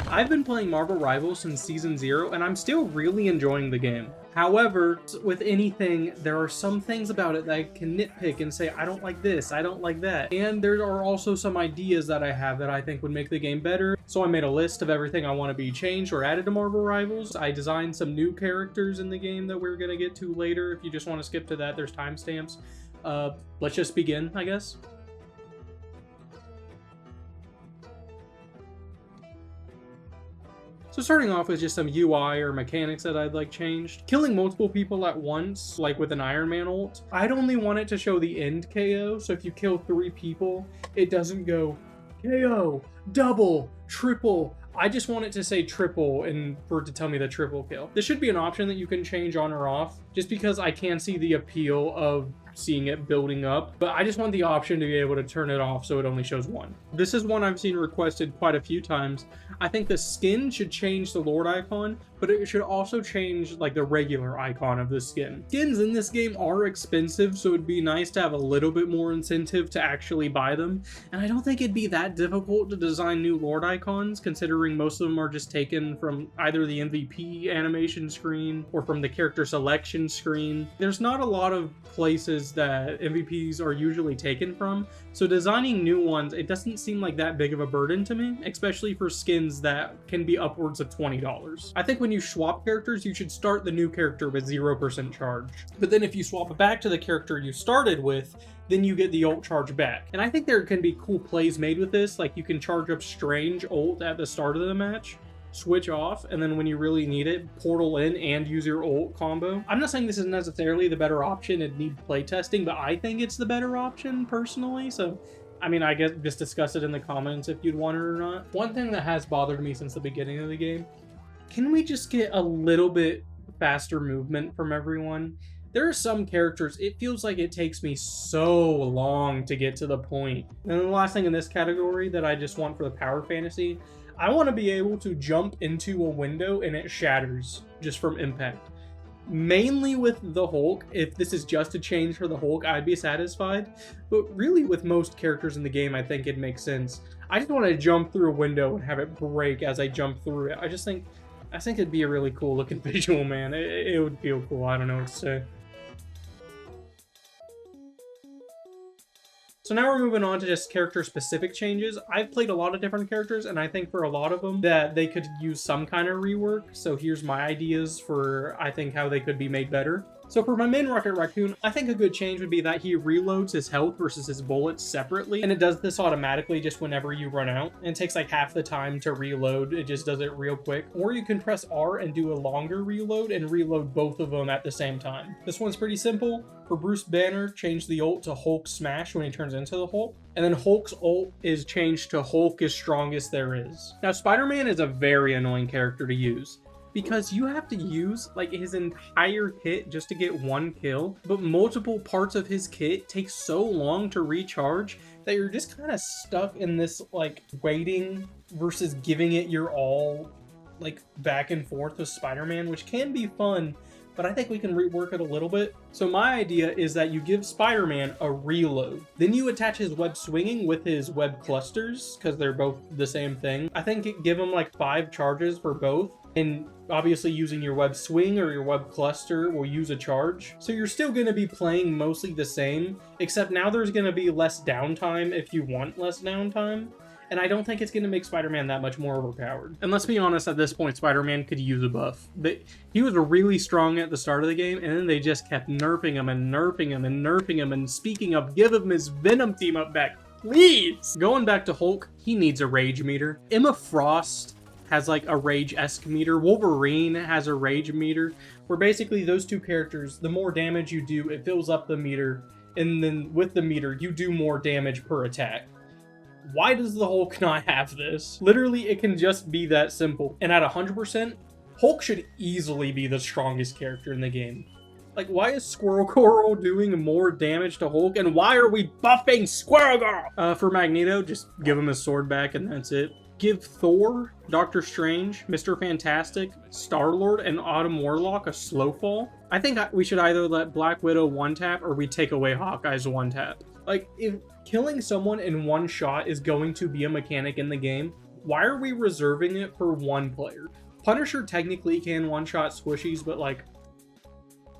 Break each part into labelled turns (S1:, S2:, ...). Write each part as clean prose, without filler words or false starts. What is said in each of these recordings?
S1: I've been playing Marvel Rivals since Season 0, and I'm still really enjoying the game. However, with anything, there are some things about it that I can nitpick and say, I don't like this, I don't like that. And there are also some ideas that I have that I think would make the game better. So I made a list of everything I want to be changed or added to Marvel Rivals. I designed some new characters in the game that we're going to get to later. If you just want to skip to that, there's timestamps. Let's just begin, I guess. So starting off with just some UI or mechanics that I'd like changed. Killing multiple people at once, like with an Iron Man ult. I'd only want it to show the end KO, so if you kill 3 people, it doesn't go KO, double, triple. I just want it to say triple and for it to tell me the triple kill. This should be an option that you can change on or off, just because I can see the appeal of seeing it building up, but I just want the option to be able to turn it off so it only shows 1. This is one I've seen requested quite a few times. I think the skin should change the Lord icon, but it should also change like the regular icon of the skin. Skins in this game are expensive, so it'd be nice to have a little bit more incentive to actually buy them, and I don't think it'd be that difficult to design new Lord icons, considering most of them are just taken from either the MVP animation screen or from the character selection screen. There's not a lot of places that MVPs are usually taken from, so designing new ones, it doesn't seem like that big of a burden to me, especially for skins that can be upwards of $20. I think when you swap characters, you should start the new character with 0% charge, but then if you swap it back to the character you started with, then you get the ult charge back. And I think there can be cool plays made with this, like you can charge up Strange ult at the start of the match, switch off, and then when you really need it, portal in and use your ult combo. I'm not saying this is necessarily the better option, it needs playtesting, but I think it's the better option personally, so I mean, I guess just discuss it in the comments if you'd want it or not. One thing that has bothered me since the beginning of the game, can we just get a little bit faster movement from everyone? There are some characters, it feels like it takes me so long to get to the point. And then the last thing in this category that I just want for the power fantasy, I want to be able to jump into a window and it shatters just from impact. Mainly with the Hulk. If this is just a change for the Hulk, I'd be satisfied. But really with most characters in the game, I think it makes sense. I just want to jump through a window and have it break as I jump through it. I think it'd be a really cool looking visual, man. It would feel cool. I don't know what to say. So now we're moving on to just character-specific changes. I've played a lot of different characters, and I think for a lot of them that they could use some kind of rework. So here's my ideas for, I think, how they could be made better. So for my main Rocket Raccoon, I think a good change would be that he reloads his health versus his bullets separately, and it does this automatically just whenever you run out. And it takes like half the time to reload, it just does it real quick. Or you can press R and do a longer reload and reload both of them at the same time. This one's pretty simple. For Bruce Banner, change the ult to Hulk Smash when he turns into the Hulk. And then Hulk's ult is changed to Hulk is strongest there is. Now Spider-Man is a very annoying character to use, because you have to use like his entire kit just to get 1 kill, but multiple parts of his kit take so long to recharge that you're just kind of stuck in this like waiting versus giving it your all like back and forth with Spider-Man, which can be fun, but I think we can rework it a little bit. So my idea is that you give Spider-Man a reload. Then you attach his web swinging with his web clusters, because they're both the same thing. I think give him like 5 charges for both. And obviously using your web swing or your web cluster will use a charge. So you're still going to be playing mostly the same, except now there's going to be less downtime if you want less downtime. And I don't think it's going to make Spider-Man that much more overpowered. And let's be honest, at this point, Spider-Man could use a buff. He was really strong at the start of the game, and then they just kept nerfing him and nerfing him and nerfing him. And speaking of, give him his Venom team up back, please! Going back to Hulk, he needs a rage meter. Emma Frost has like a rage-esque meter. Wolverine has a rage meter, where basically those two characters, the more damage you do, it fills up the meter, and then with the meter, you do more damage per attack. Why does the Hulk not have this? Literally, it can just be that simple. And at 100%, Hulk should easily be the strongest character in the game. Like, why is Squirrel Girl doing more damage to Hulk? And why are we buffing Squirrel Girl? For Magneto, just give him his sword back and that's it. Give Thor, Doctor Strange, Mr. Fantastic, Star-Lord, and Autumn Warlock a slow fall. I think we should either let Black Widow one-tap or we take away Hawkeye's one-tap. Like, if killing someone in one shot is going to be a mechanic in the game, why are we reserving it for one player? Punisher technically can one-shot squishies, but like,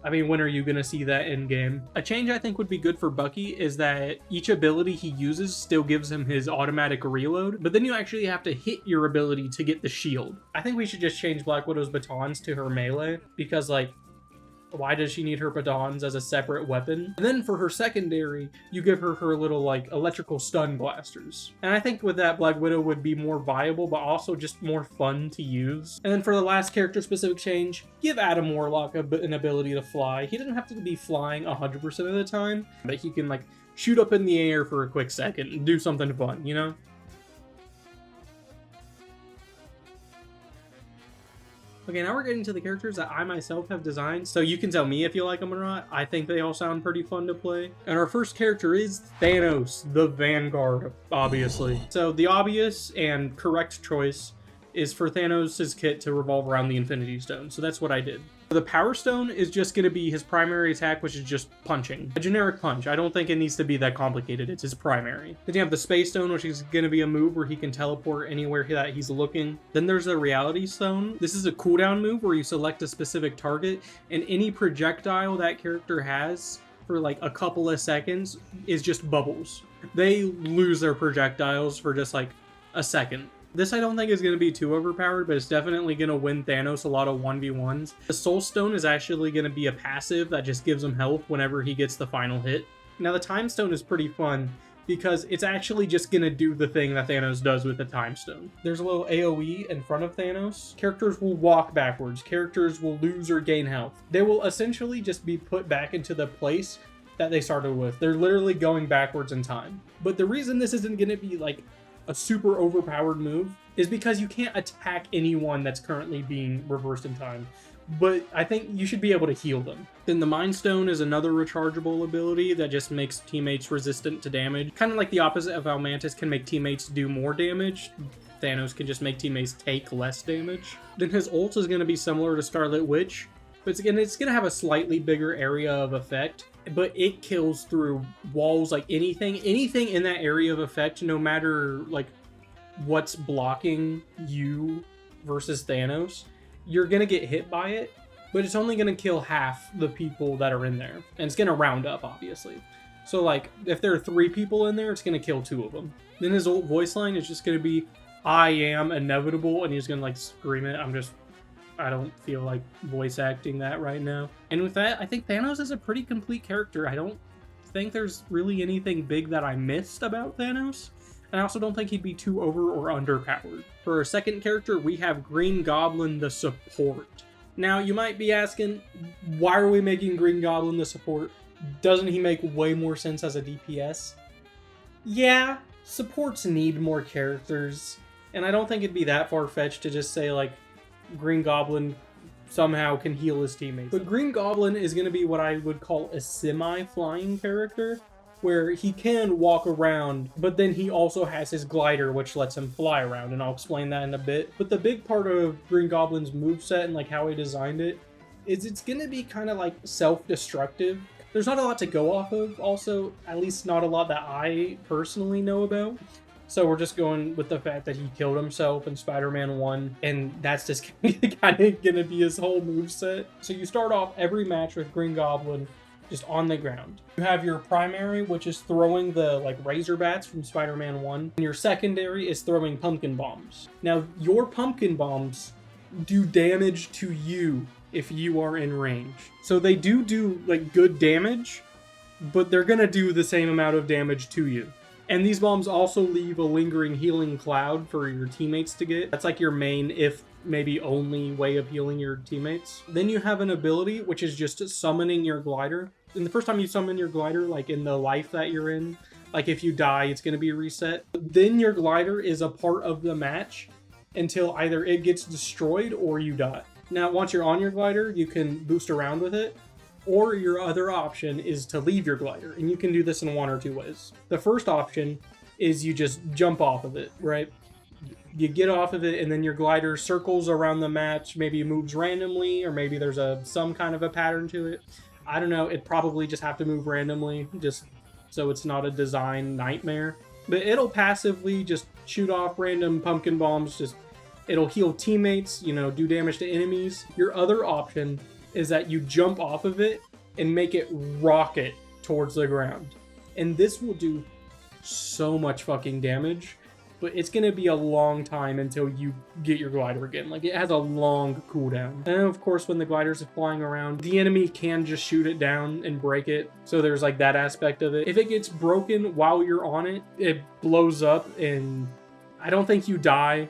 S1: I mean, when are you gonna see that in game? A change I think would be good for Bucky is that each ability he uses still gives him his automatic reload, but then you actually have to hit your ability to get the shield. I think we should just change Black Widow's batons to her melee, because like, why does she need her batons as a separate weapon? And then for her secondary, you give her her little like electrical stun blasters. And I think with that, Black Widow would be more viable, but also just more fun to use. And then for the last character specific change, give Adam Warlock an ability to fly. He doesn't have to be flying 100% of the time, but he can like shoot up in the air for a quick second and do something fun, you know? Okay, now we're getting to the characters that I myself have designed, so you can tell me if you like them or not. I think they all sound pretty fun to play. And our first character is Thanos, the Vanguard, obviously. So the obvious and correct choice is for Thanos' kit to revolve around the Infinity Stone, so that's what I did. The Power Stone is just going to be his primary attack, which is just punching. A generic punch. I don't think it needs to be that complicated. It's his primary. Then you have the Space Stone, which is going to be a move where he can teleport anywhere that he's looking. Then there's the Reality Stone. This is a cooldown move where you select a specific target, and any projectile that character has for like a couple of seconds is just bubbles. They lose their projectiles for just like a second. This I don't think is going to be too overpowered, but it's definitely going to win Thanos a lot of 1v1s. The Soul Stone is actually going to be a passive that just gives him health whenever he gets the final hit. Now the Time Stone is pretty fun because it's actually just going to do the thing that Thanos does with the Time Stone. There's a little AoE in front of Thanos. Characters will walk backwards. Characters will lose or gain health. They will essentially just be put back into the place that they started with. They're literally going backwards in time. But the reason this isn't going to be like a super overpowered move is because you can't attack anyone that's currently being reversed in time. But I think you should be able to heal them. Then the Mind Stone is another rechargeable ability that just makes teammates resistant to damage. Kind of like the opposite of how Mantis can make teammates do more damage. Thanos can just make teammates take less damage. Then his ult is going to be similar to Scarlet Witch, but it's going to have a slightly bigger area of effect. But it kills through walls, like anything in that area of effect, no matter like what's blocking you versus Thanos, you're gonna get hit by it, but it's only gonna kill half the people that are in there, and it's gonna round up, obviously. So like, if there are 3 people in there, it's gonna kill 2 of them. Then his ult voice line is just gonna be, "I am inevitable," and he's gonna like scream it. I don't feel like voice acting that right now. And with that, I think Thanos is a pretty complete character. I don't think there's really anything big that I missed about Thanos. And I also don't think he'd be too over or underpowered. For our second character, we have Green Goblin, the support. Now, you might be asking, why are we making Green Goblin the support? Doesn't he make way more sense as a DPS? Yeah, supports need more characters. And I don't think it'd be that far-fetched to just say, like, Green Goblin somehow can heal his teammates. But Green Goblin is going to be what I would call a semi-flying character, where he can walk around, but then he also has his glider, which lets him fly around, and I'll explain that in a bit. But the big part of Green Goblin's moveset and like how he designed it is it's going to be kind of like self-destructive. There's not a lot to go off of, also, at least not a lot that I personally know about. So we're just going with the fact that he killed himself in Spider-Man 1, and that's just kind of going to be his whole moveset. So you start off every match with Green Goblin just on the ground. You have your primary, which is throwing the like razor bats from Spider-Man 1, and your secondary is throwing pumpkin bombs. Now, your pumpkin bombs do damage to you if you are in range. So they do like good damage, but they're going to do the same amount of damage to you. And these bombs also leave a lingering healing cloud for your teammates to get. That's like your main, if maybe only, way of healing your teammates. Then you have an ability, which is just summoning your glider. And the first time you summon your glider, like in the life that you're in, like if you die, it's going to be reset. Then your glider is a part of the match until either it gets destroyed or you die. Now, once you're on your glider, you can boost around with it. Or your other option is to leave your glider, and you can do this in one or two ways. The first option is you just jump off of it, right? You get off of it, and then your glider circles around the match, maybe moves randomly, or maybe there's some kind of a pattern to it. I don't know, it'd probably just have to move randomly, just so it's not a design nightmare. But it'll passively just shoot off random pumpkin bombs, just it'll heal teammates, you know, do damage to enemies. Your other option is that you jump off of it and make it rocket towards the ground. And this will do so much fucking damage, but it's gonna be a long time until you get your glider again. Like, it has a long cooldown. And of course, when the gliders are flying around, the enemy can just shoot it down and break it. So there's like that aspect of it. If it gets broken while you're on it, it blows up, and I don't think you die,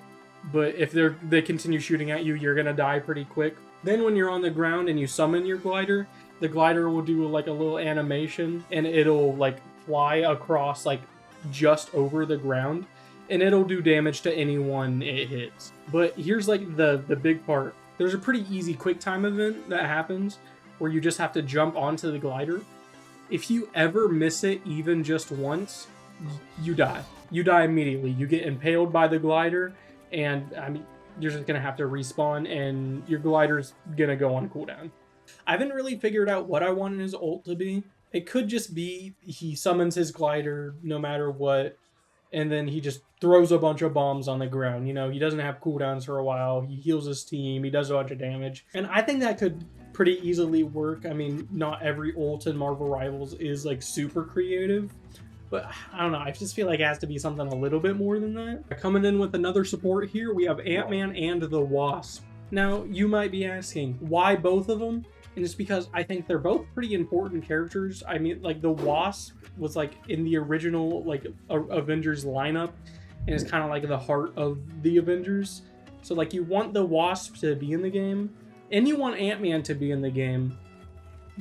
S1: but if they continue shooting at you, you're gonna die pretty quick. Then when you're on the ground and you summon your glider, the glider will do like a little animation, and it'll like fly across like just over the ground, and it'll do damage to anyone it hits. But here's like the big part. There's a pretty easy quick time event that happens where you just have to jump onto the glider. If you ever miss it even just once, you die. You die immediately. You get impaled by the glider, and I mean, you're just gonna have to respawn, and your glider's gonna go on cooldown. I haven't really figured out what I want his ult to be. It could just be he summons his glider no matter what, and then he just throws a bunch of bombs on the ground. You know, he doesn't have cooldowns for a while. He heals his team. He does a bunch of damage. And I think that could pretty easily work. I mean, not every ult in Marvel Rivals is like super creative, but I don't know. I just feel like it has to be something a little bit more than that. Coming in with another support here, we have Antman and the Wasp. Now, you might be asking, why both of them? And it's because I think they're both pretty important characters. I mean, like, the Wasp was like in the original like Avengers lineup, and it's kind of like the heart of the Avengers. So like, you want the Wasp to be in the game, and you want Ant-Man to be in the game,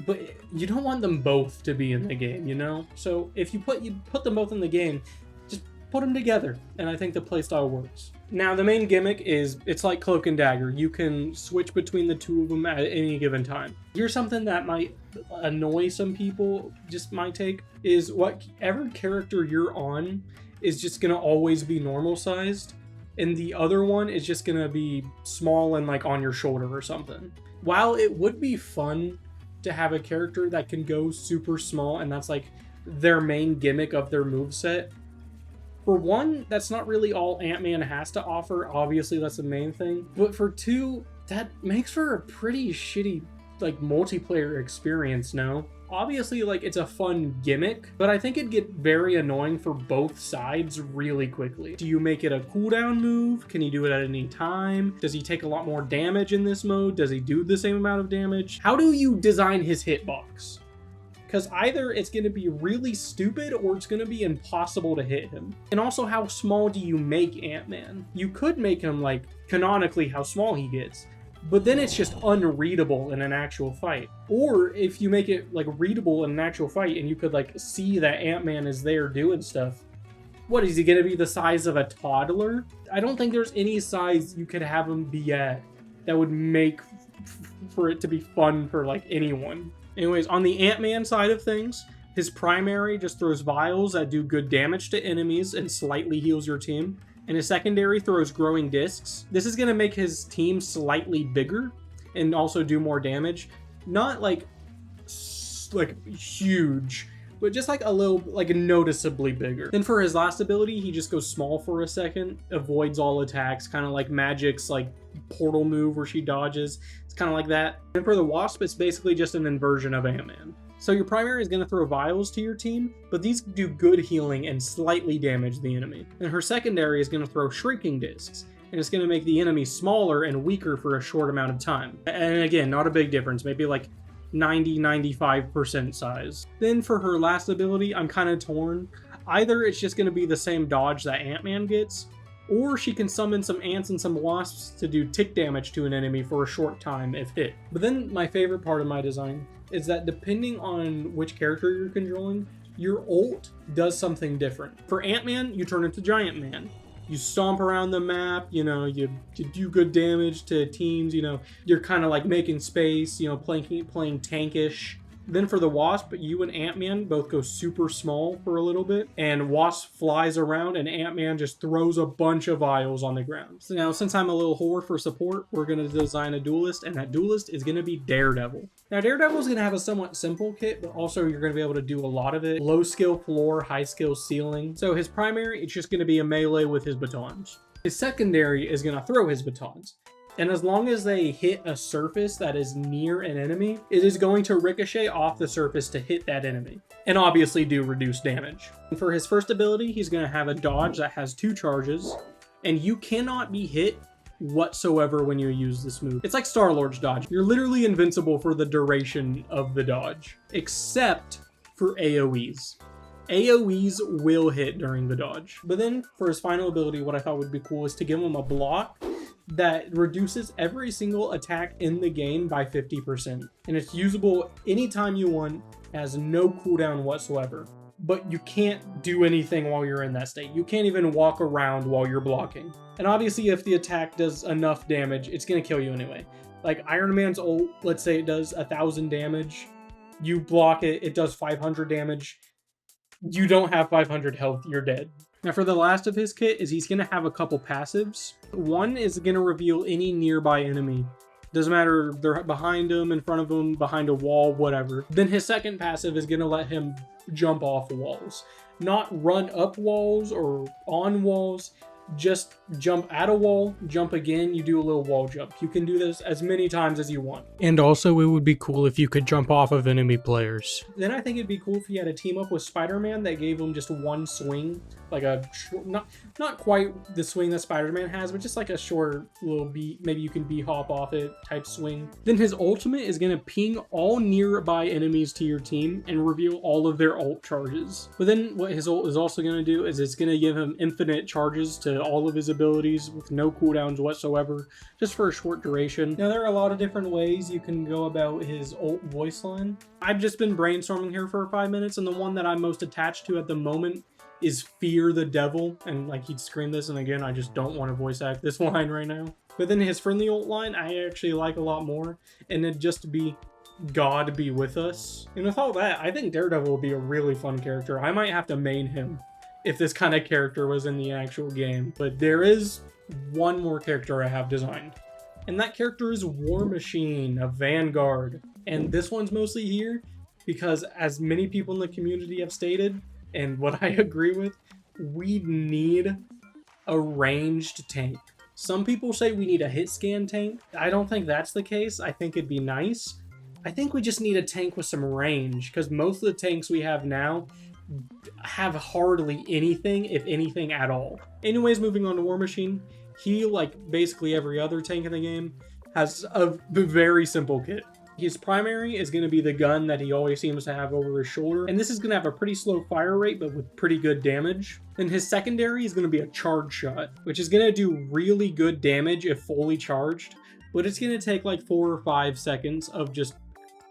S1: but you don't want them both to be in the game, you know? So if you put them both in the game, just put them together, and I think the playstyle works. Now, the main gimmick is, it's like Cloak and Dagger. You can switch between the two of them at any given time. Here's something that might annoy some people, just my take, is whatever character you're on is just gonna always be normal sized, and the other one is just gonna be small and like on your shoulder or something. While it would be fun to have a character that can go super small and that's like their main gimmick of their moveset, for one, that's not really all Ant-Man has to offer. Obviously, that's the main thing. But for two, that makes for a pretty shitty, like, multiplayer experience, no? Obviously, like, it's a fun gimmick, but I think it'd get very annoying for both sides really quickly. Do you make it a cooldown move? Can he do it at any time? Does he take a lot more damage in this mode? Does he do the same amount of damage? How do you design his hitbox? Because either it's going to be really stupid or it's going to be impossible to hit him. And also, how small do you make Ant-Man? You could make him, like, canonically how small he gets, but then it's just unreadable in an actual fight. Or if you make it, like, readable in an actual fight and you could, like, see that Ant-Man is there doing stuff, what, is he going to be the size of a toddler? I don't think there's any size you could have him be at that would make for it to be fun for, like, anyone. Anyways, on the Ant-Man side of things, his primary just throws vials that do good damage to enemies and slightly heals your team. And his secondary throws growing discs. This is going to make his team slightly bigger and also do more damage. Not like huge, but just like a little, like noticeably bigger. Then for his last ability, he just goes small for a second, avoids all attacks, kind of like Magic's like portal move where she dodges. It's kind of like that. And for the Wasp, it's basically just an inversion of Ant-Man. So your primary is going to throw vials to your team, but these do good healing and slightly damage the enemy. And her secondary is going to throw shrinking discs, and it's going to make the enemy smaller and weaker for a short amount of time. And again, not a big difference, maybe like 90-95% size. Then for her last ability, I'm kind of torn. Either it's just going to be the same dodge that Ant-Man gets, or she can summon some ants and some wasps to do tick damage to an enemy for a short time if hit. But then my favorite part of my design is that depending on which character you're controlling, your ult does something different. For Ant-Man, you turn into Giant Man. You stomp around the map, you know, you do good damage to teams, you know, you're kind of like making space, you know, playing tankish. Then for the Wasp, you and Ant-Man both go super small for a little bit, and Wasp flies around and Ant-Man just throws a bunch of vials on the ground. So now, since I'm a little whore for support, we're going to design a duelist, and that duelist is going to be Daredevil. Now, Daredevil is going to have a somewhat simple kit, but also you're going to be able to do a lot of it. Low skill floor, high skill ceiling. So his primary, it's just going to be a melee with his batons. His secondary is going to throw his batons. And as long as they hit a surface that is near an enemy, it is going to ricochet off the surface to hit that enemy, and obviously do reduced damage. And for his first ability, he's going to have a dodge that has 2 charges, and you cannot be hit whatsoever when you use this move. It's like Star-Lord's dodge. You're literally invincible for the duration of the dodge, except for AoEs. AoEs will hit during the dodge. But then for his final ability, what I thought would be cool is to give him a block that reduces every single attack in the game by 50%. And it's usable anytime you want, has no cooldown whatsoever. But you can't do anything while you're in that state. You can't even walk around while you're blocking. And obviously if the attack does enough damage, it's gonna kill you anyway. Like Iron Man's ult, let's say it does 1,000 damage. You block it, it does 500 damage. You don't have 500 health, you're dead. Now for the last of his kit is he's going to have a couple passives. One is going to reveal any nearby enemy. Doesn't matter if they're behind him, in front of him, behind a wall, whatever. Then his second passive is going to let him jump off walls. Not run up walls or on walls. Just jump at a wall, jump again, you do a little wall jump. You can do this as many times as you want. And also it would be cool if you could jump off of enemy players. Then I think it'd be cool if you had a team up with Spider-Man that gave him just one swing, like a not quite the swing that Spider-Man has, but just like a short little beat, maybe you can hop off it type swing. Then his ultimate is going to ping all nearby enemies to your team and reveal all of their ult charges. But then what his ult is also going to do is it's going to give him infinite charges to all of his abilities with no cooldowns whatsoever, just for a short duration. Now there are a lot of different ways you can go about his ult voice line. I've just been brainstorming here for 5 minutes, and the one that I'm most attached to at the moment is Fear the Devil, and like he'd scream this, and again I just don't want to voice act this line right now. But then his friendly ult line I actually like a lot more, and it'd just be God be with us. And with all that, I think Daredevil will be a really fun character. I might have to main him if this kind of character was in the actual game. But there is one more character I have designed, and that character is War Machine of Vanguard. And this one's mostly here because, as many people in the community have stated, and what I agree with, we need a ranged tank. Some people say we need a hit scan tank. I don't think that's the case. I think it'd be nice. I think we just need a tank with some range, because most of the tanks we have now have hardly anything, if anything at all. Anyways, moving on to War Machine, he, like basically every other tank in the game, has a very simple kit. His primary is going to be the gun that he always seems to have over his shoulder, and this is going to have a pretty slow fire rate, but with pretty good damage. Then his secondary is going to be a charge shot, which is going to do really good damage if fully charged, but it's going to take like 4 or 5 seconds of just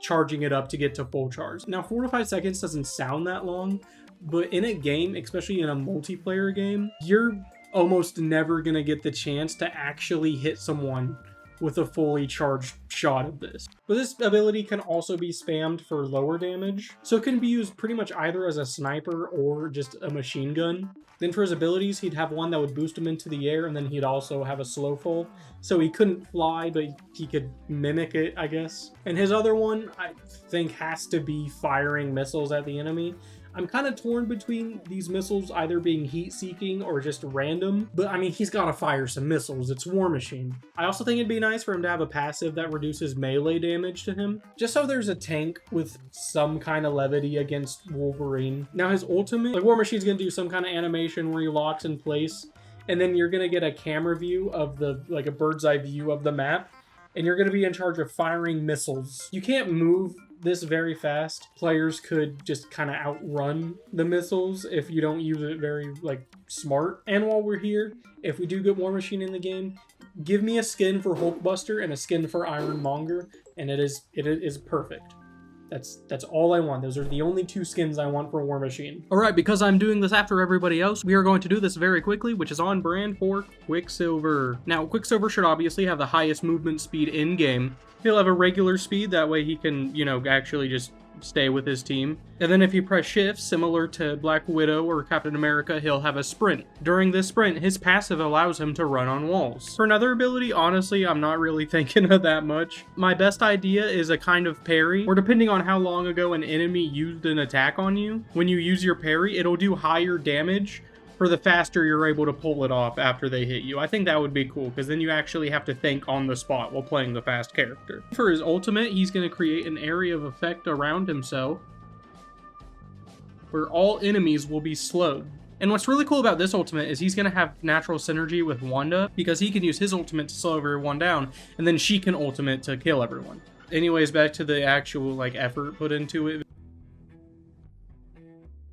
S1: charging it up to get to full charge. Now 4 to 5 seconds doesn't sound that long, but in a game, especially in a multiplayer game, you're almost never going to get the chance to actually hit someone with a fully charged shot of this. But this ability can also be spammed for lower damage, so it can be used pretty much either as a sniper or just a machine gun. Then for his abilities, he'd have one that would boost him into the air, and then he'd also have a slow fall, so he couldn't fly, but he could mimic it, I guess. And his other one, I think, has to be firing missiles at the enemy. I'm kind of torn between these missiles either being heat-seeking or just random, but I mean, he's got to fire some missiles. It's War Machine. I also think it'd be nice for him to have a passive that reduces melee damage to him, just so there's a tank with some kind of levity against Wolverine. Now his ultimate, like War Machine's gonna do some kind of animation where he locks in place, and then you're gonna get a camera view of like a bird's eye view of the map, and you're gonna be in charge of firing missiles. You can't move this very fast. Players could just kind of outrun the missiles if you don't use it very smart. And while we're here, if we do get War Machine in the game, give me a skin for Hulkbuster and a skin for Ironmonger, and it is perfect. That's all I want. Those are the only 2 skins I want for War Machine. Alright, because I'm doing this after everybody else, we are going to do this very quickly, which is on brand for Quicksilver. Now, Quicksilver should obviously have the highest movement speed in-game. He'll have a regular speed, that way he can, actually just stay with his team. And then if you press shift, similar to Black Widow or Captain America, he'll have a sprint. During this sprint, his passive allows him to run on walls. For another ability, honestly, I'm not really thinking of that much. My best idea is a kind of parry, or depending on how long ago an enemy used an attack on you, when you use your parry, it'll do higher damage for the faster you're able to pull it off after they hit you. I think that would be cool, because then you actually have to think on the spot while playing the fast character. For his ultimate, he's going to create an area of effect around himself where all enemies will be slowed. And what's really cool about this ultimate is he's going to have natural synergy with Wanda, because he can use his ultimate to slow everyone down, and then she can ultimate to kill everyone. Anyways, back to the actual effort put into it.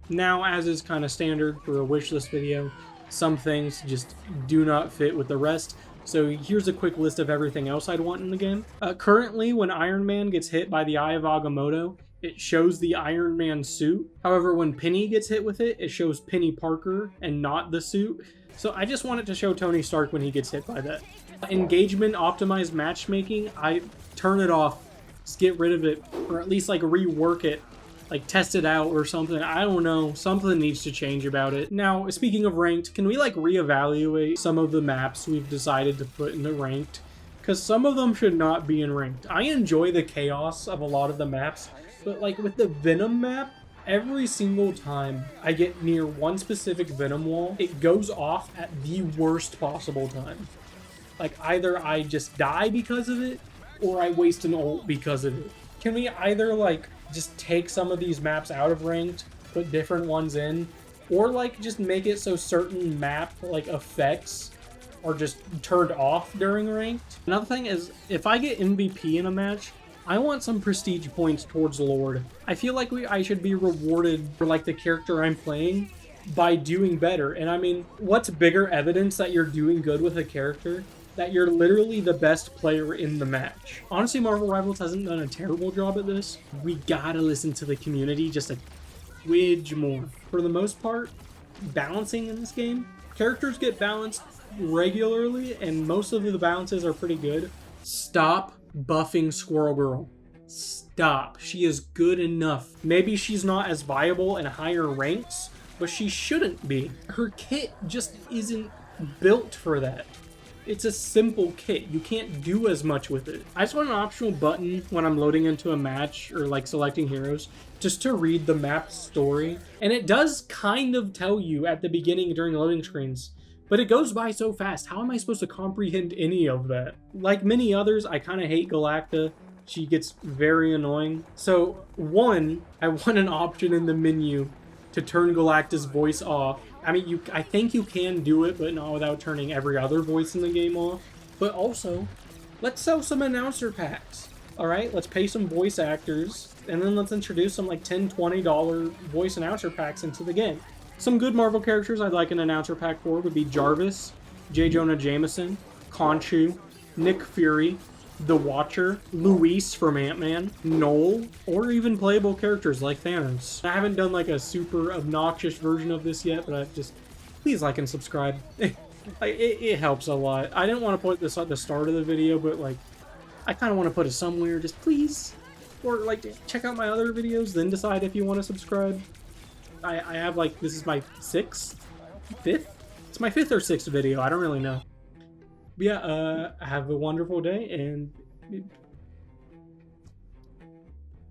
S1: Now, as is kind of standard for a wishlist video, some things just do not fit with the rest. So here's a quick list of everything else I'd want in the game. Currently, when Iron Man gets hit by the Eye of Agamotto, it shows the Iron Man suit. However, when Penny gets hit with it, it shows Penny Parker and not the suit. So I just want it to show Tony Stark when he gets hit by that. Engagement optimized matchmaking, I turn it off. Just get rid of it, or at least rework it. Test it out or something. I don't know. Something needs to change about it. Now, speaking of ranked, can we reevaluate some of the maps we've decided to put in the ranked? Because some of them should not be in ranked. I enjoy the chaos of a lot of the maps, but with the Venom map, every single time I get near one specific Venom wall, it goes off at the worst possible time. Either I just die because of it, or I waste an ult because of it. Can we either just take some of these maps out of ranked, put different ones in, or just make it so certain map effects are just turned off during ranked? Another thing is, if I get MVP in a match, I want some prestige points towards Lord. I feel I should be rewarded for the character I'm playing by doing better. And I mean, what's bigger evidence that you're doing good with a character? That you're literally the best player in the match. Honestly, Marvel Rivals hasn't done a terrible job at this. We gotta listen to the community just a twidge more. For the most part, balancing in this game, characters get balanced regularly, and most of the balances are pretty good. Stop buffing Squirrel Girl. Stop. She is good enough. Maybe she's not as viable in higher ranks, but she shouldn't be. Her kit just isn't built for that. It's a simple kit. You can't do as much with it. I just want an optional button when I'm loading into a match or selecting heroes just to read the map story. And it does kind of tell you at the beginning during loading screens, but it goes by so fast. How am I supposed to comprehend any of that? Like many others, I kind of hate Galacta. She gets very annoying. So one, I want an option in the menu to turn Galacta's voice off. I mean, I think you can do it, but not without turning every other voice in the game off. But also, let's sell some announcer packs. All right, let's pay some voice actors, and then let's introduce some $10, $20 voice announcer packs into the game. Some good Marvel characters I'd like an announcer pack for would be Jarvis, J. Jonah Jameson, Khonshu, Nick Fury, The Watcher, Luis from Ant-Man, Noel, or even playable characters like Thanos. I haven't done a super obnoxious version of this yet, but please like and subscribe. It helps a lot. I didn't want to put this at the start of the video, but I kind of want to put it somewhere, just please. Or check out my other videos, then decide if you want to subscribe. I have this is my fifth? It's my fifth or sixth video, I don't really know. But yeah, have a wonderful day, and